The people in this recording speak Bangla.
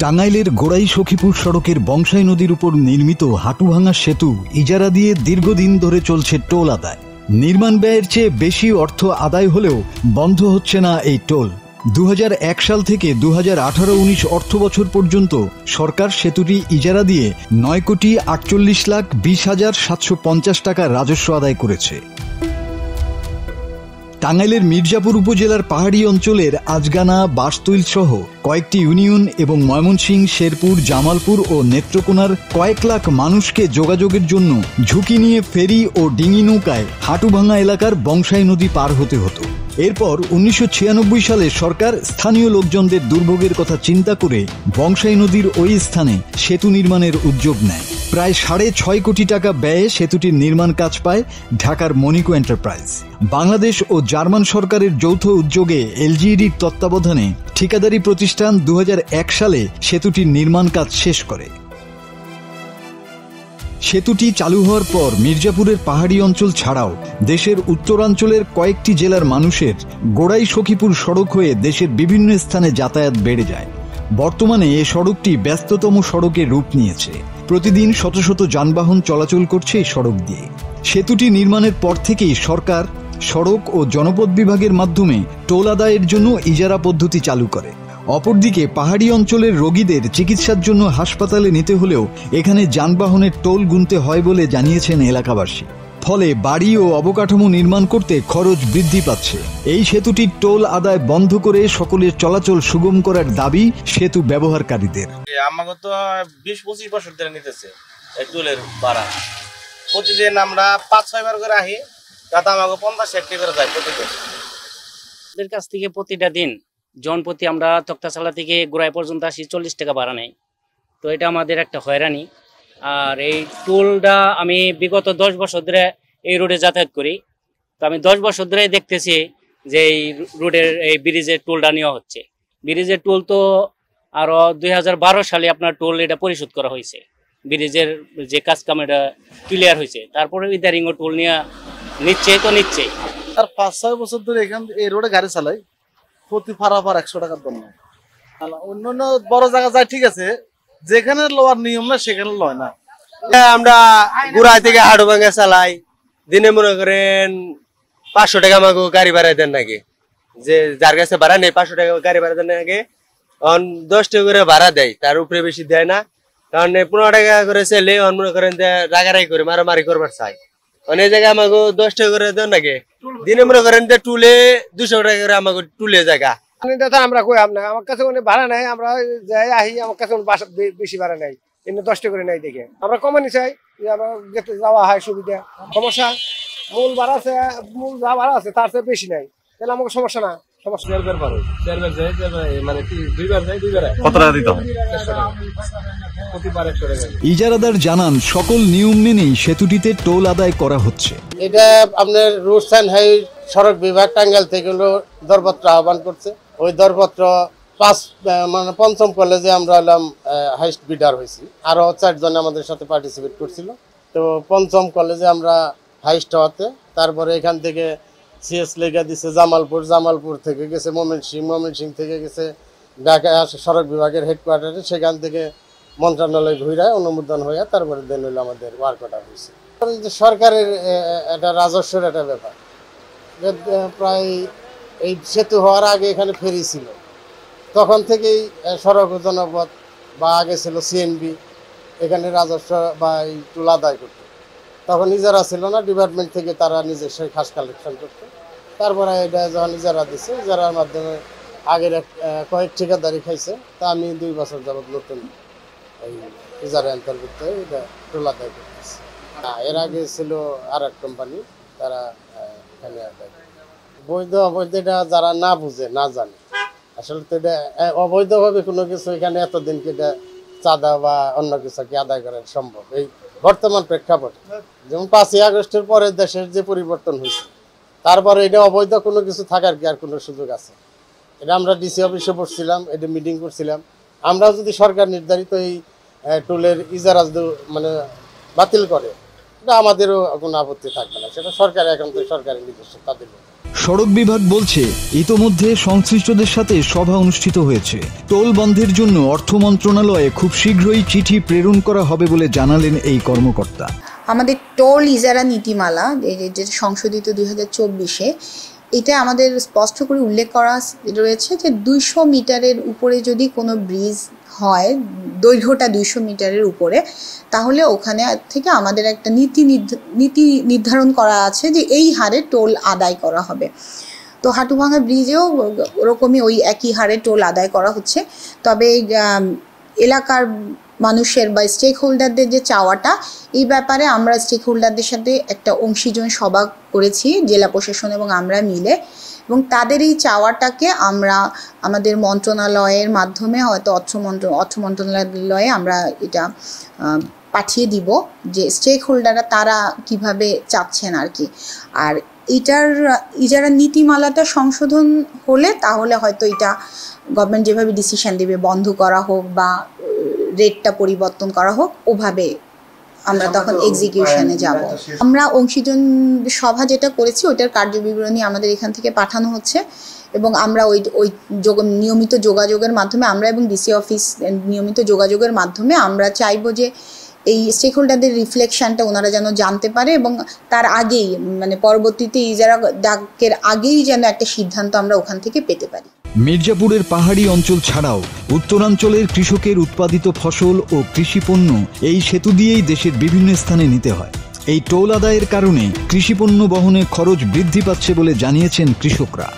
টাঙ্গাইলের গোড়াই সখীপুর সড়কের বংশাই নদীর উপর নির্মিত হাটুভাঙা সেতু ইজারা দিয়ে দীর্ঘদিন ধরে চলছে টোল আদায়। নির্মাণ ব্যয়ের চেয়ে বেশি অর্থ আদায় হলেও বন্ধ হচ্ছে না এই টোল। 2001 সাল থেকে 2018-19 অর্থ বছর পর্যন্ত সরকার সেতুটি ইজারা দিয়ে 9,48,20,750 টাকা রাজস্ব আদায় করেছে। টাঙ্গাইলের মির্জাপুর উপজেলার পাহাড়ি অঞ্চলের আজগানা, বাসতৈল সহ কয়েকটি ইউনিয়ন এবং ময়মনসিংহ, শেরপুর, জামালপুর ও নেত্রকোনার কয়েক লাখ মানুষকে যোগাযোগের জন্য ঝুঁকি নিয়ে ফেরি ও ডিঙি নৌকায় হাটুভাঙা এলাকার বংশাই নদী পার হতে হতো। এরপর 1996 সালে সরকার স্থানীয় লোকজনদের দুর্ভোগের কথা চিন্তা করে বংশাই নদীর ওই স্থানে সেতু নির্মাণের উদ্যোগ নেয়। প্রায় 6.5 কোটি টাকা ব্যয়ে সেতুটির নির্মাণ কাজ পায় ঢাকার মনিকো এন্টারপ্রাইজ। বাংলাদেশ ও জার্মান সরকারের যৌথ উদ্যোগে এলজিইডির তত্ত্বাবধানে ঠিকাদারি প্রতিষ্ঠান 2001 সালে সেতুটির নির্মাণ কাজ শেষ করে। সেতুটি চালু হওয়ার পর মির্জাপুরের পাহাড়ি অঞ্চল ছাড়াও দেশের উত্তরাঞ্চলের কয়েকটি জেলার মানুষের গোড়াই সখীপুর সড়ক হয়ে দেশের বিভিন্ন স্থানে যাতায়াত বেড়ে যায়। বর্তমানে এ সড়কটি ব্যস্ততম সড়কে রূপ নিয়েছে। প্রতিদিন শত শত যানবাহন চলাচল করছে এই সড়ক দিয়ে। সেতুটি নির্মাণের পর থেকেই সরকার সড়ক ও জনপথ বিভাগের মাধ্যমে টোল আদায়ের জন্য ইজারা পদ্ধতি চালু করে। অপরদিকে পাহাড়ি অঞ্চলের রোগীদের চিকিৎসার জন্য হাসপাতালে নিতে হলেও এখানে যানবাহনের টোল গুনতে হয় বলে জানিয়েছেন এলাকাবাসী। ফলে বাড়ি ও অবকাঠামো নির্মাণ করতে খরচ বৃদ্ধি পাচ্ছে। এই সেতুটির টোল আদায় বন্ধ করে সকলের চলাচল সুগম করার দাবি সেতু ব্যবহারকারীদের। আমাকে তো 20-25 বছর ধরে নিতেছে এই টোলের ভাড়া। প্রতিদিন আমরা 5-6 বার করে আহি, তাতে আমাকে 50-60 টাকা করে যায় প্রতিদিন। ওদের কাছ থেকে প্রতিটা দিন জনপ্রতি আমরা তক্তাশালা থেকে গোড়াই পর্যন্ত আসি 40 টাকা ভাড়া নেই। তো এটা আমাদের একটা হয়রানি। আর এই টোলটা আমি বিগত 10 বছর ধরে এই রোডে যাতায়াত করি। তো আমি 10 বছর ধরে দেখতেছি যে এই রোডের এই ব্রিজের টোলটা নেওয়া হচ্ছে। ব্রিজের টোল তো আরও 2012 সালে আপনার টোল এটা পরিশোধ করা হয়েছে। ব্রিজের যে কাজ কাম এটা ক্লিয়ার হয়েছে, তারপরে ইদারিংও টোল নিচ্ছেই। আর 5-6 বছর ধরে এখান এই রোডে গাড়ি চালাই, প্রতি পারাপার 100 টাকার দাম। অন্যান্য বড় জায়গা যায় ঠিক আছে, যেখানে লওয়ার নিয়ম না সেখানে লয় না। আমরা গুড়াই থেকে হাটুভাঙা চালাই, দিনে মনে করেন 500 টাকা আমাকে গাড়ি ভাড়া দেন নাকি, যে যার কাছে ভাড়া নেই 500 টাকা গাড়ি ভাড়া দেন নাকি। 10 টাকা করে ভাড়া দেয়, তার উপরে বেশি দেয় না। কারণ 15 টাকা করে চলে মনে করেন রাগারাগি করে মারামারি করবার চাই। অনেক জায়গায় আমাকে 10 টাকা করে দেন নাকি, দিনে মনে করেন টুলে 200 টাকা করে আমাকে টুলে জায়গা। আমরা কই আপনার আমার কাছে ভাড়া নাই, আমরা যাই আহি, আমার কাছে বেশি ভাড়া নাই, এমনি 10 টাকা করে নাই দেখে আমরা কমানি চাই যে আমরা যেতে যাওয়া হয় সুবিধা। সমস্যা মূল ভাড়া আছে, মূল যা ভাড়া আছে তার চেয়ে বেশি নাই, তাহলে আমাকে সমস্যা না। ইজারাদার জানান সকল নিয়ম মেনেই সেতুটিতে টোল আদায় করা হচ্ছে। এটা আপনার রুটস অ্যান্ড হাইওয়ে সড়ক বিভাগ টাঙ্গাইল থেকে দরপত্র আহ্বান করছে। ওই দরপত্র পঞ্চম কলেজে আমরা হলাম হাইস্ট বিডার হয়েছি, আরো 4 জন আমাদের সাথে পার্টিসিপেট করছিল। তো পঞ্চম কলেজে আমরা হাইস্ট হওয়াতে তারপরে এখান থেকে সিএস লেখা দিছে জামালপুর, জামালপুর থেকে গেছে ময়মনসিংহ থেকে গেছে ঢাকা সড়ক বিভাগের হেডকোয়ার্টারে, সেখান থেকে মন্ত্রণালয় ঘুরে অনুমোদন হয়ে তারপরে দেন হইলো আমাদের ওয়ার্ক অর্ডার হয়েছে। সরকারের একটা রাজস্বের একটা ব্যাপার। প্রায় এই সেতু হওয়ার আগে এখানে ফেরি ছিল, তখন থেকেই সড়ক জনপথ বা আগে ছিল সিএনবি, এখানে রাজস্ব বা এই টোল আদায় করতো। তখন ইজারা ছিল না, ডিপার্টমেন্ট থেকে তারা নিজস্ব খাস কালেকশন করতো। তারপরে এটা যখন ইজারা দিচ্ছে, ইজারার মাধ্যমে আগের কয়েক ঠিকাদারি খাইছে। তা আমি 2 বছর যাবত নতুন এই ইজারা অন্তর্ভুক্ত এটা টোল আদায় করতেছে। এর আগে ছিল আর এক কোম্পানি, তারা এখানে বৈধ অবৈধ এটা যারা না বুঝে না জানে, আসলে তো এটা অবৈধভাবে কোনো কিছু এখানে এতদিনকে এটা চাঁদা বা অন্য কিছু কি আদায় করা সম্ভব এই বর্তমান প্রেক্ষাপটে। যেমন 5ই আগস্টের পরে দেশের যে পরিবর্তন হয়েছে, তারপরে এটা অবৈধ কোনো কিছু থাকার কি আর কোনো সুযোগ আছে? এটা আমরা ডিসি অফিসে বসছিলাম, এটা মিটিং করছিলাম। আমরা যদি সরকার নির্ধারিত এই টোলের ইজারা মানে বাতিল করে, এটা আমাদেরও কোনো আপত্তি থাকবে না, সেটা সরকার এখন তো সরকারের নিজস্ব তাদের। সড়ক বিভাগ বলছে ইতোমধ্যে সংশ্লিষ্টদের সাথে সভা অনুষ্ঠিত হয়েছে। টোল বন্ধের জন্য অর্থ মন্ত্রণালয়ে খুব শীঘ্রই চিঠি প্রেরণ করা হবে বলে জানালেন এই কর্মকর্তা। আমাদের টোল ইজারা নীতিমালা যেটা সংশোধিত 2024-এ, এটা আমাদের স্পষ্ট করে উল্লেখ করা রয়েছে যে 200 মিটারের উপরে যদি কোনো ব্রিজ হয়, দৈর্ঘ্যটা 200 মিটারের উপরে, তাহলে ওখানে থেকে আমাদের একটা নীতি নির্ধারণ করা আছে যে এই হারে টোল আদায় করা হবে। তো হাটুভাঙা ব্রিজেও ওরকমই ওই একই হারে টোল আদায় করা হচ্ছে। তবে এলাকার মানুষের বা স্টেক হোল্ডারদের যে চাওয়াটা, এই ব্যাপারে আমরা স্টেক হোল্ডারদের সাথে একটা অংশীজন সভা করেছি জেলা প্রশাসন এবং আমরা মিলে, এবং তাদের এই চাওয়াটাকে আমরা আমাদের মন্ত্রণালয়ের মাধ্যমে, হয়তো অর্থ মন্ত্রণালয়ে আমরা এটা পাঠিয়ে দিব যে স্টেক হোল্ডাররা তারা কিভাবে চাচ্ছেন আর কি। আর ইজারা নীতিমালাটা সংশোধন হলে তাহলে হয়তো এটা গভর্নমেন্ট যেভাবে ডিসিশন দেবে, বন্ধ করা হোক বা রেটটা পরিবর্তন করা হোক, ওভাবে আমরা তখন এক্সিকিউশনে যাব। আমরা অংশীজন সভা যেটা করেছি ওইটার কার্যবিবরণী আমাদের এখান থেকে পাঠানো হচ্ছে, এবং আমরা ওই নিয়মিত যোগাযোগের মাধ্যমে, আমরা এবং ডিসি অফিস নিয়মিত যোগাযোগের মাধ্যমে আমরা চাইবো যে এই স্টেক হোল্ডারদের রিফ্লেকশনটা ওনারা যেন জানতে পারে, এবং তার আগেই, মানে পরবর্তীতে ইজারা ডাকের আগেই যেন একটা সিদ্ধান্ত আমরা ওখান থেকে পেতে পারি। মির্জাপুরের পাহাড়ি অঞ্চল ছাড়াও উত্তরাঞ্চলের কৃষকের উৎপাদিত ফসল ও কৃষিপণ্য এই সেতু দিয়েই দেশের বিভিন্ন স্থানে নিতে হয়। এই টোল আদায়ের কারণে কৃষিপণ্য বহনে খরচ বৃদ্ধি পাচ্ছে বলে জানিয়েছেন কৃষকরা।